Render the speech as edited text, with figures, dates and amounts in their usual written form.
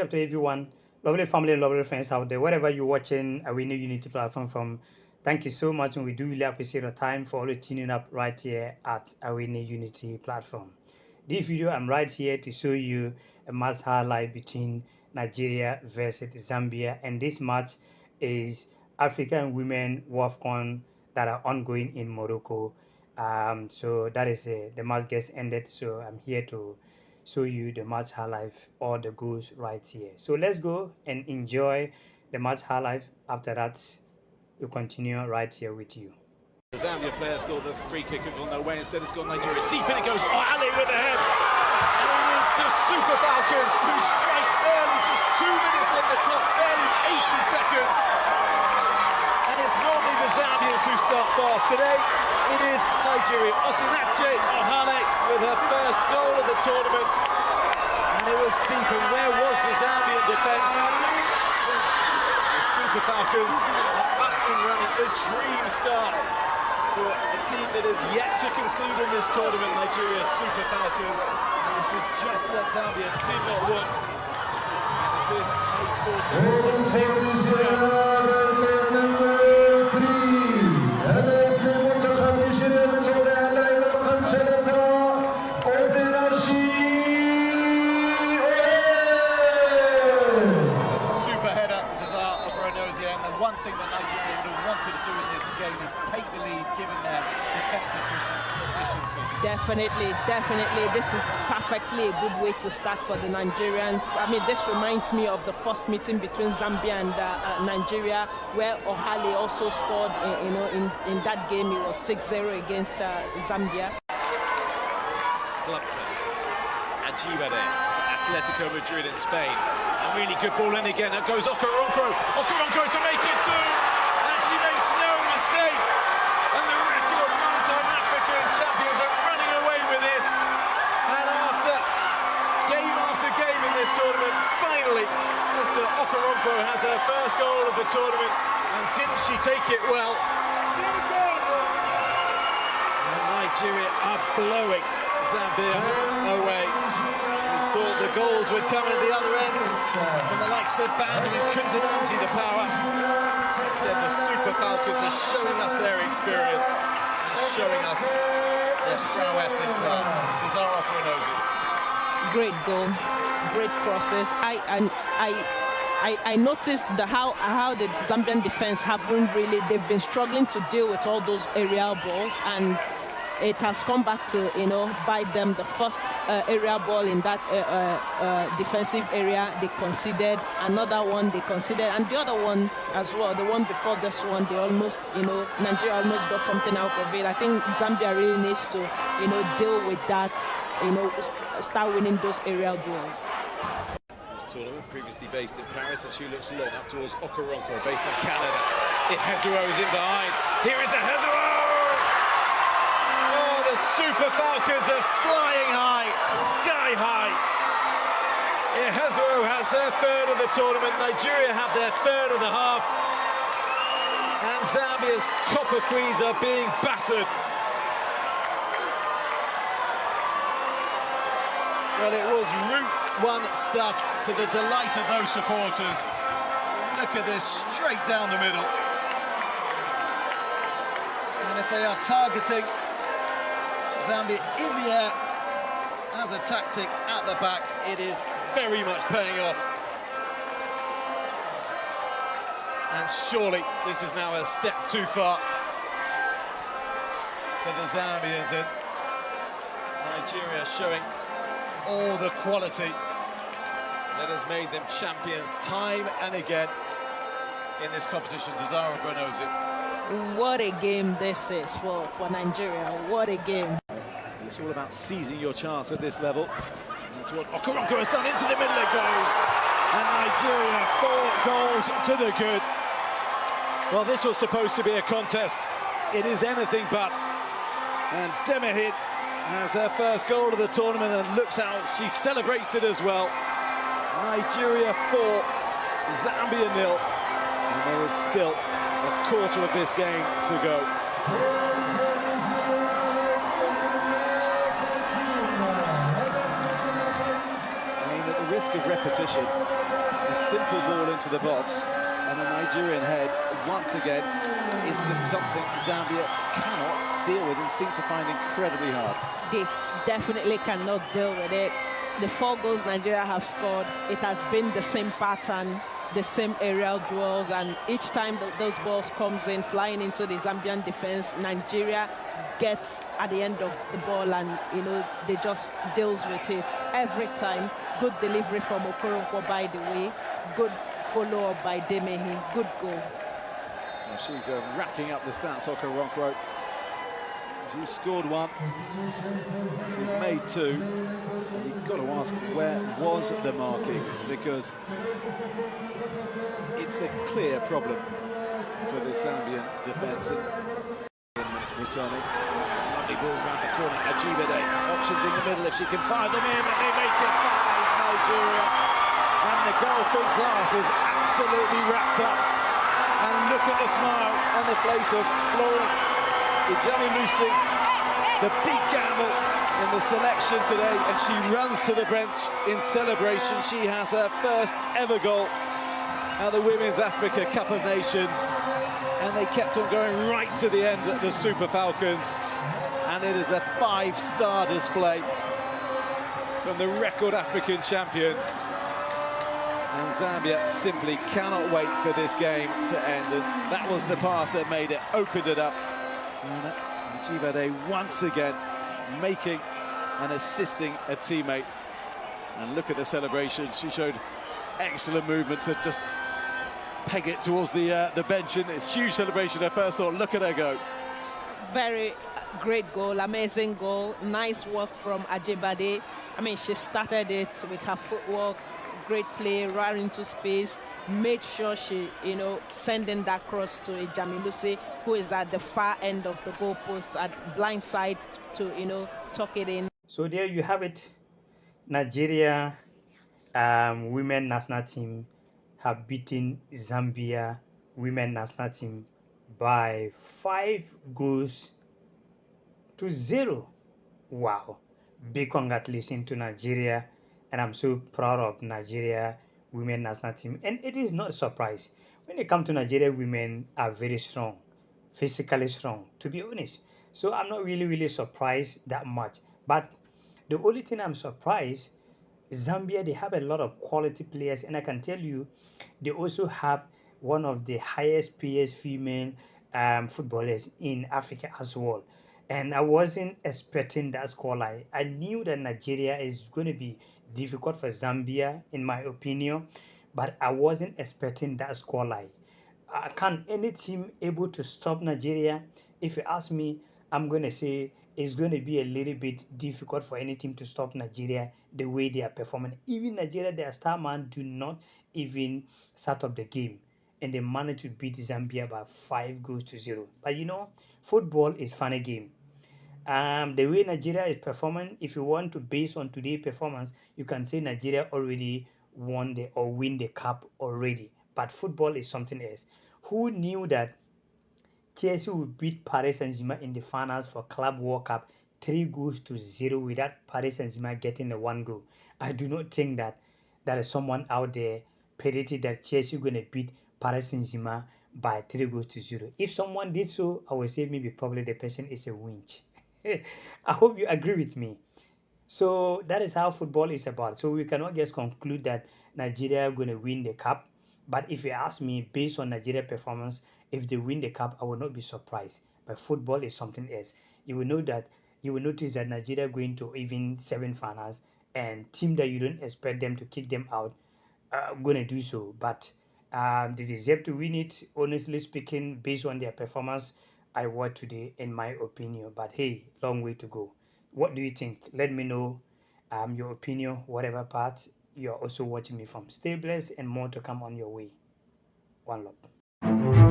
welcome to everyone, lovely family and lovely friends out there, wherever you're watching Awini Unity platform from. Thank you so much, and we do really appreciate your time for always tuning up right here at Awini Unity platform. This video, I'm right here to show you a match highlight between Nigeria versus Zambia, and this match is African women WAFCON that are ongoing in Morocco. So that is the match gets ended. So I'm here to show you the match highlight, all the goals right here. So let's go and enjoy the match highlight. After that, we'll continue right here with you. The Zambia players thought the free kick had gone their way. Instead, it's gone Nigeria. Deep in it goes. Ali with the head. And it is the Super Falcons who strike early, just 2 minutes on the clock, barely 80 seconds. And it's normally the Zambians who start fast. Today, it is Nigeria. Osinache Ohale with her first goal of the tournament. And it was deep. And where was the Zambian defence? The Super Falcons are up and running. A dream start for a team that has yet to concede in this tournament, Nigeria's Super Falcons. And this is just what Zambia did not want. As this 8-4 one thing that Nigeria would have wanted to do in this game is take the lead, given their defensive efficiency. Definitely. This is perfectly a good way to start for the Nigerians. I mean, this reminds me of the first meeting between Zambia and Nigeria, where Ohale also scored. In that game, it was 6-0 against Zambia. Glupton, Ajibade, Atletico Madrid in Spain. A really good ball in again. That goes Okoronkwo to make it two, and she makes no mistake. And the record one-time African champions are running away with this. And after game in this tournament, finally, Mr. Okoronkwo has her first goal of the tournament. And didn't she take it well? And Nigeria are blowing Zambia away. Thought the goals would come at the other end from the likes of Bandam and Kundananji, the power. Instead, the Super Falcons are showing us their experience and showing us their prowess in class. Desara Pronosi. Great goal, great process. I noticed how the Zambian defense they've been struggling to deal with all those aerial balls, and it has come back to, bite them. The first area ball in that defensive area, they conceded. Another one they conceded, and the other one as well, the one before this one, they almost, Nigeria almost got something out of it. I think Zambia really needs to, deal with that, start winning those aerial duels. This tournament, previously based in Paris, and she looks long up towards Okoronkwo, based in Canada. Ihezuro is in behind. Here is Ihezuro! The Super Falcons are flying high, sky high. Ihezuro has her third of the tournament. Nigeria have their third of the half. And Zambia's Copper Queens are being battered. Well, it was Route 1 stuff, to the delight of those supporters. Look at this, straight down the middle. And if they are targeting Zambia in the air as a tactic at the back, it is very much paying off. And surely this is now a step too far for the Zambians, and Nigeria showing all the quality that has made them champions time and again in this competition. Desara Pronosi. What a game this is for Nigeria. What a game. It's all about seizing your chance at this level. That's what Okoronkwo has done. Into the middle it goes. And Nigeria 4 goals to the good. Well, this was supposed to be a contest. It is anything but. And Demahid has her first goal of the tournament, and looks out. She celebrates it as well. Nigeria 4, Zambia 0. And there is still a quarter of this game to go. I mean, at the risk of repetition, simple ball into the box, and the Nigerian head, once again, is just something Zambia cannot deal with and seem to find incredibly hard. They definitely cannot deal with it. The 4 goals Nigeria have scored, it has been the same pattern, the same aerial duels, and each time those balls comes in, flying into the Zambian defense, Nigeria gets at the end of the ball and, you know, they just deals with it every time. Good delivery from Okoronkwo, by the way. Good follow-up by Demehi. Good goal. Well, she's racking up the stats, Okoronkwo. She's scored 1. She's made 2. And you've got to ask, where was the marking? Because it's a clear problem for the Zambian defence. Returning. That's a lovely ball round the corner. Ajibade, options in the middle if she can fire them in, and they make it 5, Nigeria. And the golfing class is absolutely wrapped up. And look at the smile on the face of Florence Ijani-Lucy. The big gamble in the selection today, and she runs to the bench in celebration. She has her first ever goal at the Women's Africa Cup of Nations. And they kept on going right to the end at the Super Falcons. And it is a 5-star display from the record African champions. And Zambia simply cannot wait for this game to end. And that was the pass that made it, opened it up. And Ajibade once again making and assisting a teammate. And look at the celebration. She showed excellent movement to just peg it towards the bench, and a huge celebration. Her first thought, look at her go. Very great goal, amazing goal, nice work from Ajibade. I mean, she started it with her footwork, great play, right into space, made sure she, you know, sending that cross to Ijani-Lucy, who is at the far end of the goalpost, at blind side to, you know, tuck it in. So there you have it. Nigeria women national team have beaten Zambia women national team by 5 goals to 0. Wow. Big congratulations to Nigeria, and I'm so proud of Nigeria women national team. And it is not a surprise. When it comes to Nigeria, women are very strong, physically strong, to be honest. So I'm not really surprised that much. But the only thing I'm surprised, Zambia, they have a lot of quality players, and I can tell you, they also have one of the highest paid female footballers in Africa as well. And I wasn't expecting that scoreline. I knew that Nigeria is going to be difficult for Zambia, in my opinion, but I wasn't expecting that scoreline. Can any team able to stop Nigeria? If you ask me, I'm going to say it's going to be a little bit difficult for any team to stop Nigeria the way they are performing. Even Nigeria, their star man, do not even start up the game, and they managed to beat Zambia by 5 goals to 0. But you know, football is funny game. The way Nigeria is performing, if you want to base on today's performance, you can say Nigeria already won or win the cup already. But football is something else. Who knew that Chelsea would beat Paris Saint-Germain in the finals for Club World Cup 3 goals to 0 without Paris Saint-Germain getting the 1 goal? I do not think that there is someone out there predicted that Chelsea going to beat Paris Saint-Germain by 3 goals to 0. If someone did so, I would say maybe probably the person is a winch. I hope you agree with me. So that is how football is about. So we cannot just conclude that Nigeria are going to win the cup. But if you ask me, based on Nigeria performance, if they win the cup, I will not be surprised. But football is something else. You will notice that Nigeria are going to even 7 finals, and team that you don't expect them to kick them out are going to do so. But they deserve to win it. Honestly speaking, based on their performance, I watched today, in my opinion. But hey, long way to go. What do you think? Let me know your opinion, whatever part you're also watching me from. Stay blessed, and more to come on your way. One love.